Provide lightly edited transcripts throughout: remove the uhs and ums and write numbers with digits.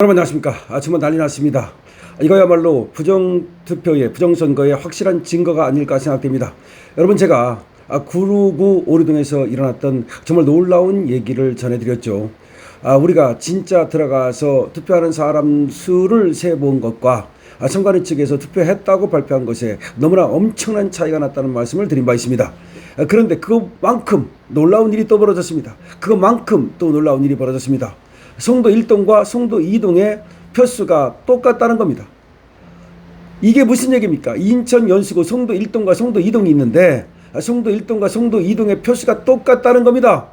여러분 안녕하십니까. 정말 난리 났습니다. 이거야말로 부정투표의 부정선거의 확실한 증거가 아닐까 생각됩니다. 여러분 제가 9.9 오류동에서 일어났던 정말 놀라운 얘기를 전해드렸죠. 우리가 진짜 들어가서 투표하는 사람 수를 세본 것과 선관위 측에서 투표했다고 발표한 것에 너무나 엄청난 차이가 났다는 말씀을 드린 바 있습니다. 그런데 그것만큼 놀라운 일이 또 벌어졌습니다. 그것만큼 또 놀라운 일이 벌어졌습니다. 송도 1동과 송도 2동의 표수가 똑같다는 겁니다. 이게 무슨 얘기입니까? 인천 연수구 송도 1동과 송도 2동이 있는데 송도 1동과 송도 2동의 표수가 똑같다는 겁니다.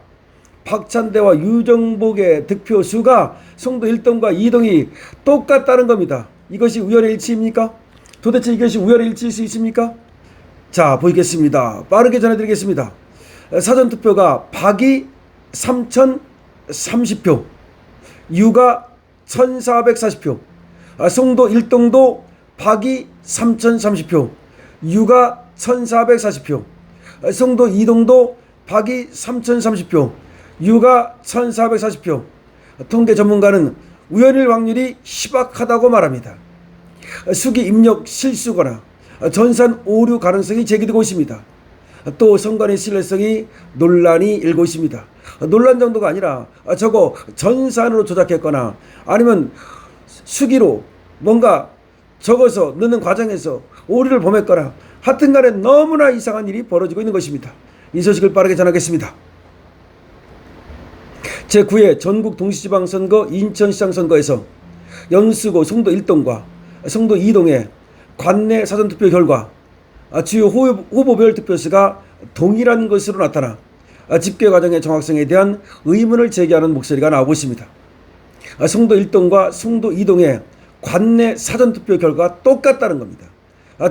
박찬대와 유정복의 득표수가 송도 1동과 2동이 똑같다는 겁니다. 이것이 우연의 일치입니까? 도대체 이것이 우연의 일치일 수 있습니까? 자, 보이겠습니다. 빠르게 전해드리겠습니다. 사전투표가 박이 3030표, 유가 1440표, 송도 1동도 박이 3030표, 유가 1440표, 송도 2동도 박이 3030표, 유가 1440표. 통계 전문가는 우연일 확률이 희박하다고 말합니다. 수기 입력 실수거나 전산 오류 가능성이 제기되고 있습니다. 또 선관위 신뢰성이 논란이 일고 있습니다. 논란 정도가 아니라 저거 전산으로 조작했거나 아니면 수기로 뭔가 적어서 넣는 과정에서 오류를 범했거나 하여튼간에 너무나 이상한 일이 벌어지고 있는 것입니다. 이 소식을 빠르게 전하겠습니다. 제9회 전국 동시지방선거 인천시장 선거에서 연수구 송도 1동과 송도 2동의 관내 사전투표 결과 주요 후보별 득표수가 동일한 것으로 나타나 집계 과정의 정확성에 대한 의문을 제기하는 목소리가 나오고 있습니다. 송도 1동과 송도 2동의 관내 사전투표 결과가 똑같다는 겁니다.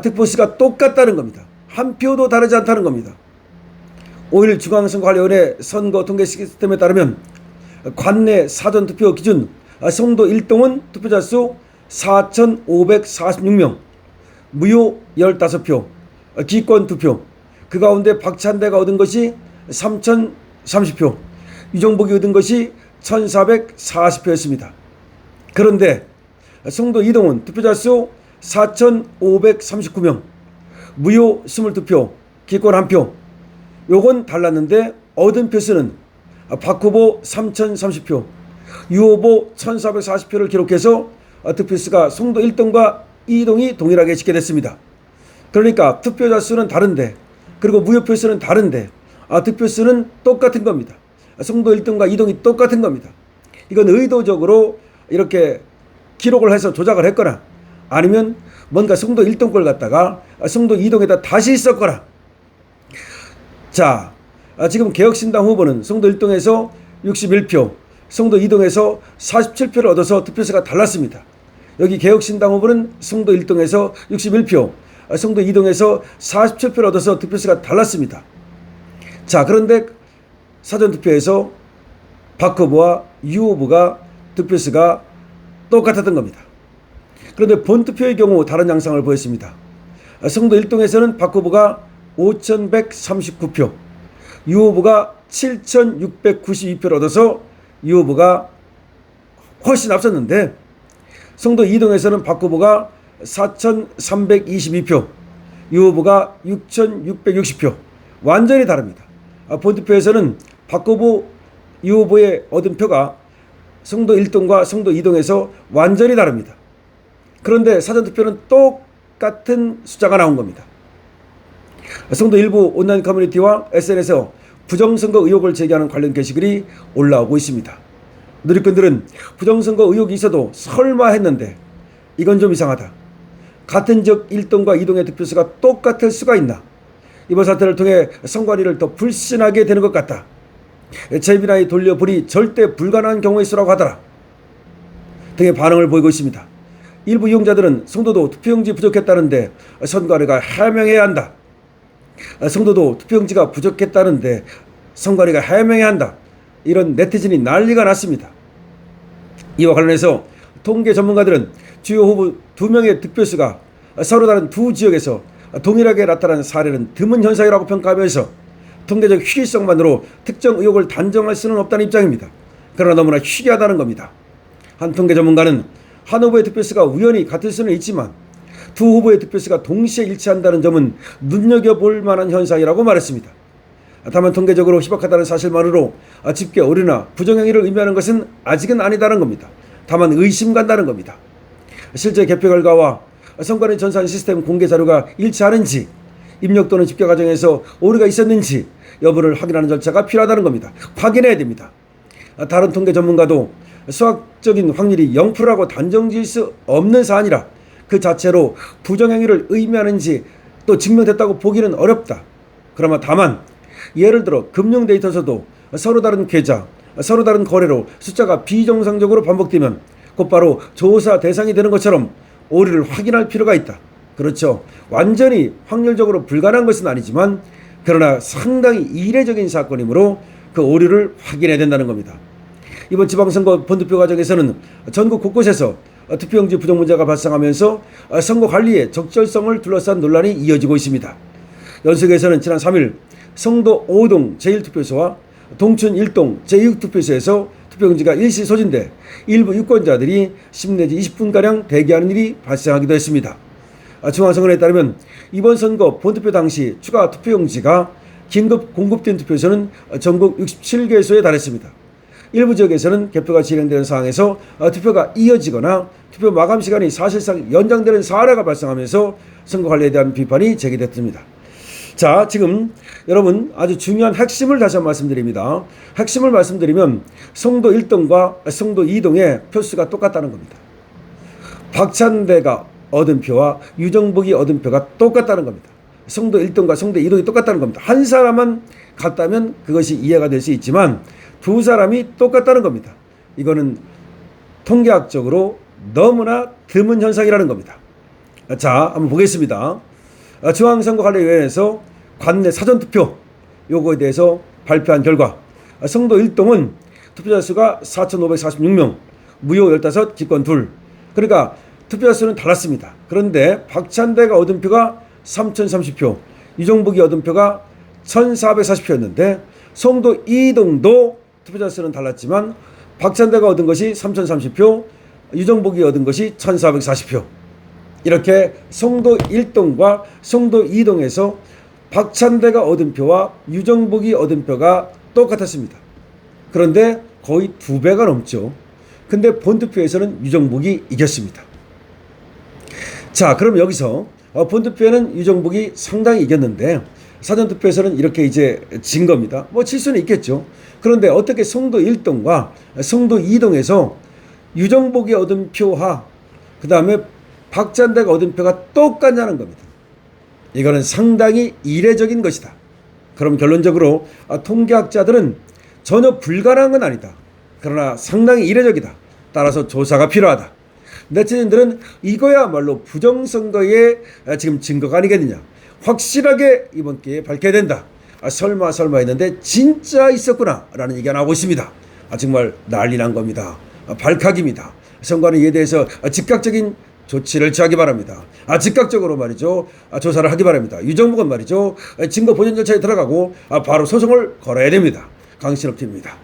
득표수가 똑같다는 겁니다. 한 표도 다르지 않다는 겁니다. 5일 중앙선거관리위원회 선거 통계 시스템에 따르면 관내 사전투표 기준 송도 1동은 투표자 수 4,546명, 무효 15표, 기권 2표, 그 가운데 박찬대가 얻은 것이 3,030표, 유정복이 얻은 것이 1,440표였습니다. 그런데 송도 2동은 투표자 수 4,539명, 무효 22표, 기권 1표. 요건 달랐는데 얻은 표수는 박 후보 3,030표, 유 후보 1,440표를 기록해서 득표수가 송도 1동과 2동이 동일하게 집계됐습니다. 그러니까 투표자 수는 다른데, 그리고 무효표 수는 다른데 득표 수는 똑같은 겁니다. 송도 1동과 2동이 똑같은 겁니다. 이건 의도적으로 이렇게 기록을 해서 조작을 했거나 아니면 뭔가 송도 1동 걸 갖다가 송도 2동에다 다시 썼거나. 자, 지금 개혁신당 후보는 송도 1동에서 61표, 송도 2동에서 47표를 얻어서 득표수가 달랐습니다. 여기 개혁신당 후보는 송도 1동에서 61표, 송도 2동에서 47표를 얻어서 득표수가 달랐습니다. 자, 그런데 사전투표에서 박 후보와 유 후보가 득표수가 똑같았던 겁니다. 그런데 본투표의 경우 다른 양상을 보였습니다. 송도 1동에서는 박 후보가 5,139표, 유 후보가 7,692표를 얻어서 유 후보가 훨씬 앞섰는데 송도 2동에서는 박 후보가 4,322표, 유 후보가 6,660표. 완전히 다릅니다. 본투표에서는 박 후보, 유 후보의 얻은 표가 송도 1동과 송도 2동에서 완전히 다릅니다. 그런데 사전투표는 똑같은 숫자가 나온 겁니다. 송도 일부 온라인 커뮤니티와 SNS에서 부정선거 의혹을 제기하는 관련 게시글이 올라오고 있습니다. 누리꾼들은 부정선거 의혹이 있어도 설마 했는데 이건 좀 이상하다. 같은 지역 1동과 2동의 득표수가 똑같을 수가 있나. 이번 사태를 통해 선관위를 더 불신하게 되는 것 같다. 제비나이 돌려불이 절대 불가능한 경우의 수라고 하더라 등의 반응을 보이고 있습니다. 일부 이용자들은 송도도 투표용지 부족했다는데 선관위가 해명해야 한다. 송도도 투표용지가 부족했다는데 선관위가 해명해야 한다. 이런 네티즌이 난리가 났습니다. 이와 관련해서 통계 전문가들은 주요 후보 2명의 득표수가 서로 다른 두 지역에서 동일하게 나타난 사례는 드문 현상이라고 평가하면서 통계적 희귀성만으로 특정 의혹을 단정할 수는 없다는 입장입니다. 그러나 너무나 희귀하다는 겁니다. 한 통계 전문가는 한 후보의 득표수가 우연히 같을 수는 있지만 두 후보의 득표수가 동시에 일치한다는 점은 눈여겨볼 만한 현상이라고 말했습니다. 다만 통계적으로 희박하다는 사실만으로 집계 오류나 부정행위를 의미하는 것은 아직은 아니다는 겁니다. 다만 의심간다는 겁니다. 실제 개표 결과와 선관위 전산 시스템 공개 자료가 일치하는지, 입력 또는 집계 과정에서 오류가 있었는지 여부를 확인하는 절차가 필요하다는 겁니다. 확인해야 됩니다. 다른 통계 전문가도 수학적인 확률이 0%라고 단정지을 수 없는 사안이라 그 자체로 부정행위를 의미하는지 또 증명됐다고 보기는 어렵다. 그러나 다만 예를 들어 금융 데이터에서도 서로 다른 계좌, 서로 다른 거래로 숫자가 비정상적으로 반복되면 곧바로 조사 대상이 되는 것처럼 오류를 확인할 필요가 있다. 그렇죠. 완전히 확률적으로 불가능한 것은 아니지만 그러나 상당히 이례적인 사건이므로 그 오류를 확인해야 된다는 겁니다. 이번 지방선거 본투표 과정에서는 전국 곳곳에서 투표용지 부정 문제가 발생하면서 선거 관리의 적절성을 둘러싼 논란이 이어지고 있습니다. 연수구에서는 지난 3일 성도 5동 제1투표소와 동춘 1동 제6투표소에서 투표용지가 일시 소진돼 일부 유권자들이 10 내지 20분가량 대기하는 일이 발생하기도 했습니다. 중앙선관위에 따르면 이번 선거 본투표 당시 추가 투표용지가 긴급 공급된 투표소는 전국 67개소에 달했습니다. 일부 지역에서는 개표가 진행되는 상황에서 투표가 이어지거나 투표 마감 시간이 사실상 연장되는 사례가 발생하면서 선거 관리에 대한 비판이 제기됐습니다. 자, 지금 여러분 아주 중요한 핵심을 다시 한번 말씀드립니다. 핵심을 말씀드리면 성도 1동과 성도 2동의 표수가 똑같다는 겁니다. 박찬대가 얻은 표와 유정복이 얻은 표가 똑같다는 겁니다. 성도 1동과 성도 2동이 똑같다는 겁니다. 한 사람만 같다면 그것이 이해가 될 수 있지만 두 사람이 똑같다는 겁니다. 이거는 통계학적으로 너무나 드문 현상이라는 겁니다. 자, 한번 보겠습니다. 중앙선거관리위원회에서 관내 사전투표 요거에 대해서 발표한 결과 성도 1동은 투표자 수가 4,546명, 무효 15, 기권 2. 그러니까 투표자 수는 달랐습니다. 그런데 박찬대가 얻은 표가 3,030표, 유정복이 얻은 표가 1,440표였는데 성도 2동도 투표자 수는 달랐지만 박찬대가 얻은 것이 3,030표, 유정복이 얻은 것이 1,440표. 이렇게 성도 1동과 성도 2동에서 박찬대가 얻은 표와 유정복이 얻은 표가 똑같았습니다. 그런데 거의 2배가 넘죠. 근데 본투표에서는 유정복이 이겼습니다. 자, 그럼 여기서 본투표에는 유정복이 상당히 이겼는데 사전투표에서는 이렇게 이제 진 겁니다. 뭐 질 수는 있겠죠. 그런데 어떻게 성도 1동과 성도 2동에서 유정복이 얻은 표와 그 다음에 박찬대가 얻은 표가 똑같냐는 겁니다. 이거는 상당히 이례적인 것이다. 그럼 결론적으로 통계학자들은 전혀 불가능한 건 아니다. 그러나 상당히 이례적이다. 따라서 조사가 필요하다. 네티즌들은 이거야말로 부정선거의 지금 증거가 아니겠느냐. 확실하게 이번 기회에 밝혀야 된다. 설마 했는데 진짜 있었구나 라는 얘기가 나오고 있습니다. 정말 난리 난 겁니다. 발칵입니다. 선관위 이에 대해서 즉각적인 조치를 취하기 바랍니다. 즉각적으로 말이죠. 조사를 하기 바랍니다. 유정복은 말이죠. 증거 보존 절차에 들어가고 바로 소송을 걸어야 됩니다. 강신업 TV입니다.